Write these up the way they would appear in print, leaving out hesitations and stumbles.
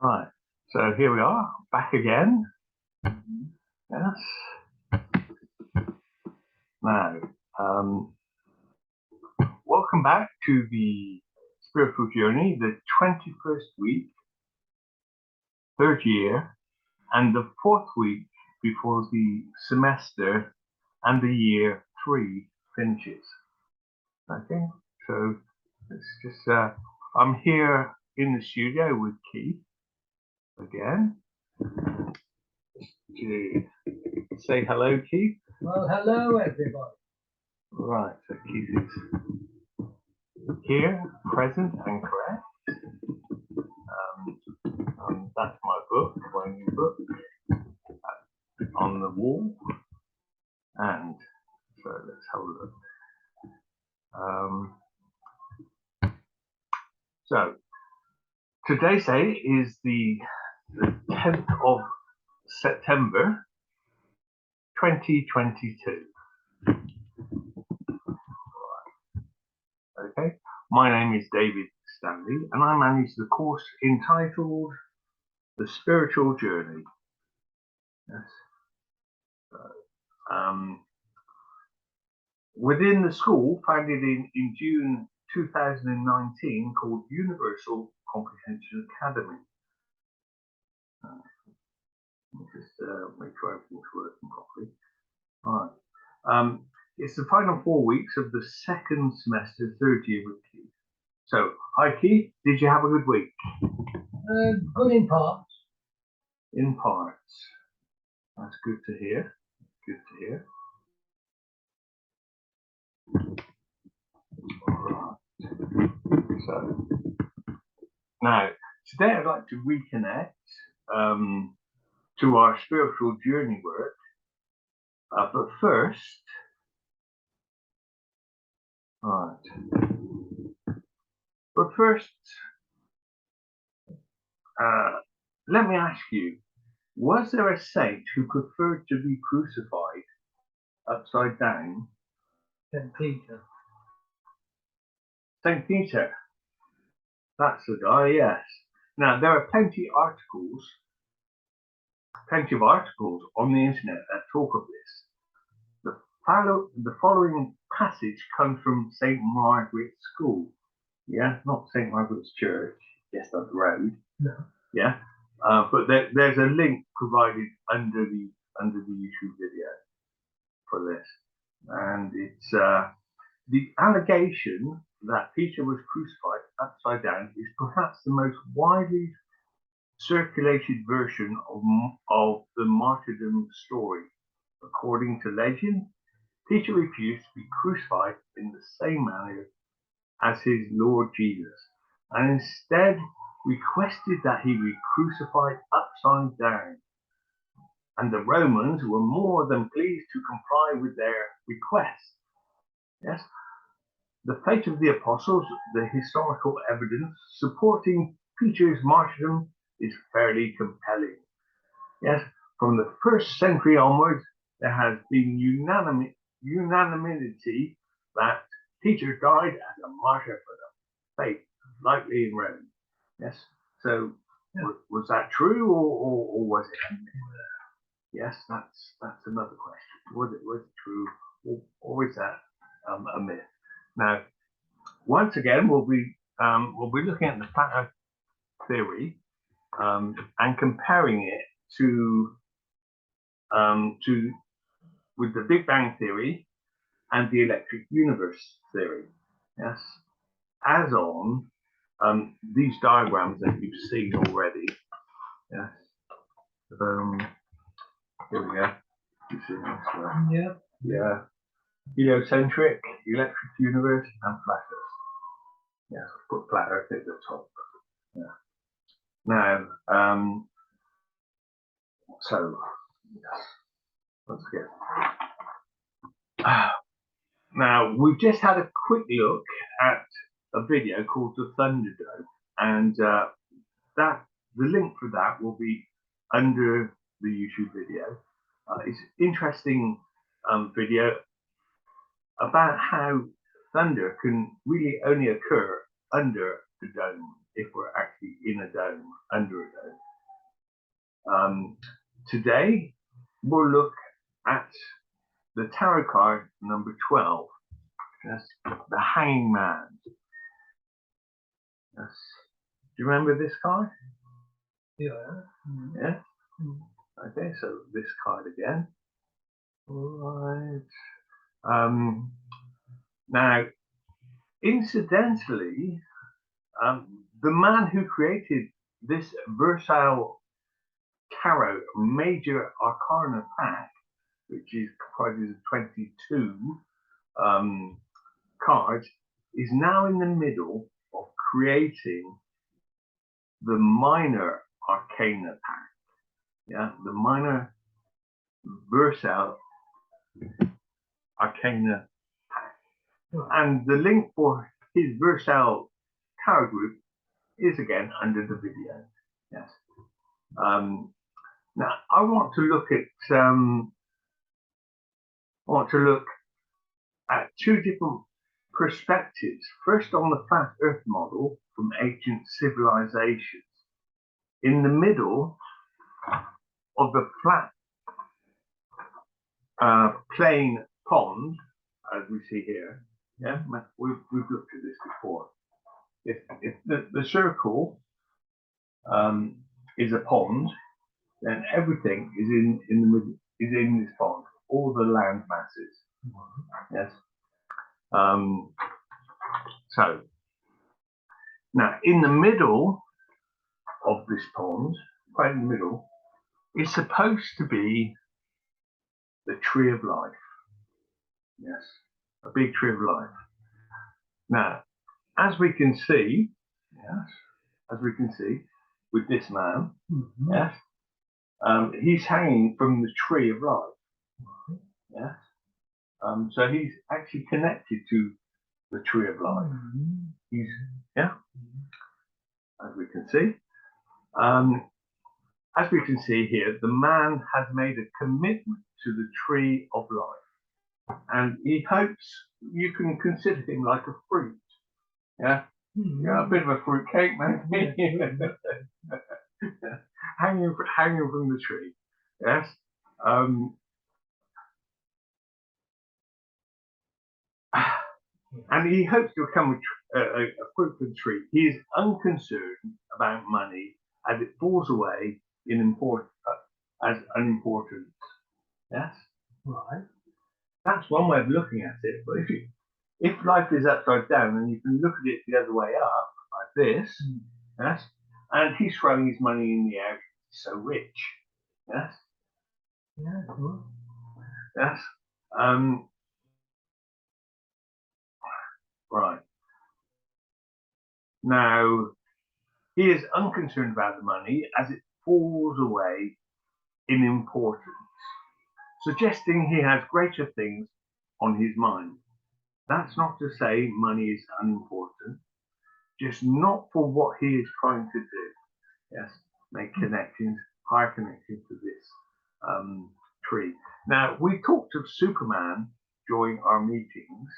Right, so here we are, back again. Yes. Now, welcome back to the spiritual journey, the 21st week, third year, and the fourth week before the semester and the year 3 finishes. Okay, so it's just, I'm here in the studio with Keith again. To say hello, Keith. Well, hello everybody. Right, so Keith is here, present and correct. That's my book, my new book, on the wall. And so let's have a look. So today's date is the 10th of September 2022. Okay, my name is David Stanley and I manage the course entitled The Spiritual Journey. Yes. So, within the school, founded in June 2019, called Universal Comprehension Academy. Just make sure everything's working properly. All right. It's the final 4 weeks of the second semester, third year with Keith. So, hi Keith, did you have a good week? Good in parts. In parts. That's good to hear. Good to hear. All right. So, now, today I'd like to reconnect to our spiritual journey work. But first, let me ask you, was there a saint who preferred to be crucified upside down? St. Peter. St. Peter. That's the guy, yes. Now, there are plenty of articles on the internet that talk of this. The following passage comes from St. Margaret's School. Yeah, not St. Margaret's Church, just up the road. No. Yeah, but there's a link provided under the YouTube video for this, and it's the allegation that Peter was crucified upside down is perhaps the most widely circulated version of the martyrdom story. According to legend, Peter refused to be crucified in the same manner as his Lord Jesus, and instead requested that he be crucified upside down. And the Romans were more than pleased to comply with their request. Yes, the fate of the apostles, the historical evidence supporting Peter's martyrdom is fairly compelling. Yes, from the 1st century onwards, there has been unanimity that Peter died as a martyr for the faith, likely in Rome. Yes, so yeah. Was that true or was it a myth? Yes, that's another question. Was it true or is that a myth? Now, once again, we'll be looking at the flat Earth theory and comparing it to with the Big Bang theory and the electric universe theory. Yes, as on these diagrams that you've seen already. Yes. Here we go. You see this one? Yeah. Yeah. Heliocentric, electric universe, and flat Earth. Yes, I'll put flat Earth at the top. Yeah. Now, so yes, once again. Now, we've just had a quick look at a video called The Thunderdome, and the link for that will be under the YouTube video. It's an interesting video about how thunder can really only occur under the dome, if we're actually in a dome, under a dome. Today, we'll look at the tarot card number 12. Yes, the Hanging Man. Yes. Do you remember this card? Yeah. Yeah. Okay, so this card again. All right. Now, incidentally, the man who created this versatile tarot major arcana pack, which is comprises of 22 cards, is now in the middle of creating the minor arcana pack. Yeah, the minor versatile arcana pack. And the link for his versatile tarot group is again under the video. Yes. Now I want to look at two different perspectives. First, on the flat Earth model from ancient civilizations. In the middle of the flat plain pond, as we see here, yeah, we've looked at this before. If the circle is a pond, then everything is in the middle, is in this pond. All the land masses. Yes. So now in the middle of this pond, right in the middle, is supposed to be the tree of life. Yes, a big tree of life. Now, as we can see, yes, as we can see with this man, yes, he's hanging from the tree of life. Yes. So he's actually connected to the tree of life. He's, yeah, as we can see. As we can see here, the man has made a commitment to the tree of life, and he hopes you can consider him like a fruit. Yeah, yeah, a bit of a fruit cake, maybe. hanging from the tree. Yes. And he hopes to become a fruit from the tree. He is unconcerned about money as it falls away as unimportant. Yes, right. That's one way of looking at it. But if life is upside down, then you can look at it the other way up, like this. Yes, and he's throwing his money in the air. He's so rich. Yes. Yeah. Cool. Yes. Right. Now, he is unconcerned about the money as it falls away in importance, suggesting he has greater things on his mind. That's not to say money is unimportant, just not for what he is trying to do. Yes, make connections, higher connections to this tree. Now, we talked of Superman during our meetings.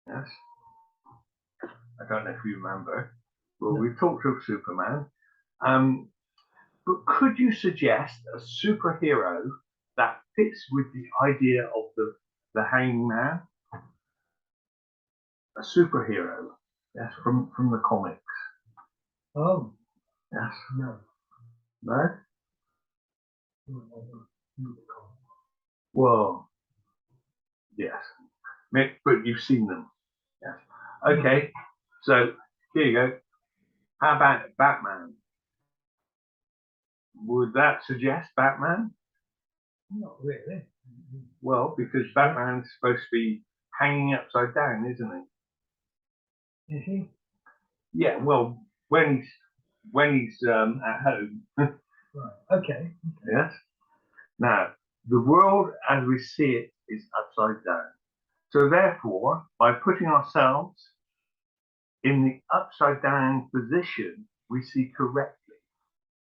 Yes, I don't know if you remember. Well, we talked of Superman. But could you suggest a superhero that fits with the idea of the Hanging Man? A superhero, yes, from the comics. Oh, yes. No. No? Well, yes. But you've seen them. Yes. Okay. So here you go. How about Batman? Would that suggest Batman? Not really. Well, because Batman's supposed to be hanging upside down, isn't he? Is he? Yeah. Well, when he's at home. Right. Okay. Yes. Now, the world as we see it is upside down. So therefore, by putting ourselves in the upside down position, we see correctly,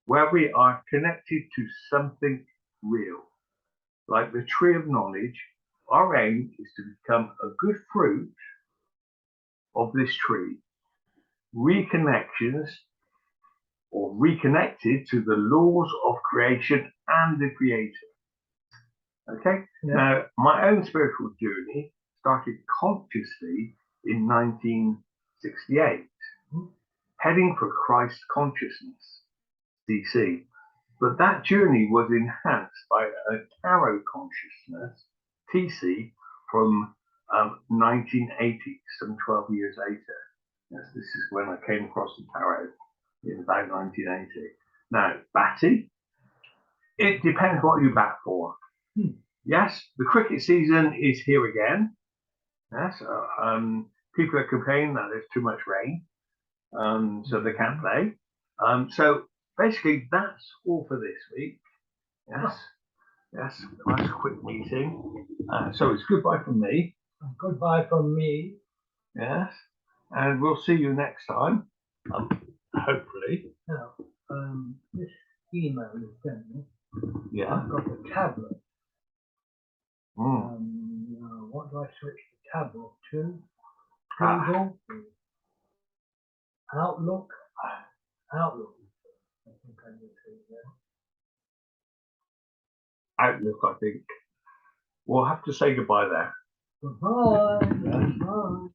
where we are connected to something real. Like the tree of knowledge, our aim is to become a good fruit of this tree, reconnections or reconnected to the laws of creation and the creator. Okay, Yeah. now my own spiritual journey started consciously in 1968, heading for Christ consciousness, DC. But that journey was enhanced by a tarot consciousness, TC, from 1980, some 12 years later. Yes, this is when I came across the tarot in about 1980. Now, batty, it depends what you bat for. Yes, the cricket season is here again. Yes, people are complaining that there's too much rain, so they can't play. So basically, that's all for this week. Yes, yes, nice quick meeting. So it's goodbye from me. Goodbye from me. Yes, and we'll see you next time. Hopefully. Now, this email you sent me, Yeah. I've got a tablet. Mm. Now, what do I switch the tablet to? Ah. Google, Outlook, Outlook. I think I need to there. Outlook, I think. We'll have to say goodbye there. Goodbye. Yeah. Goodbye.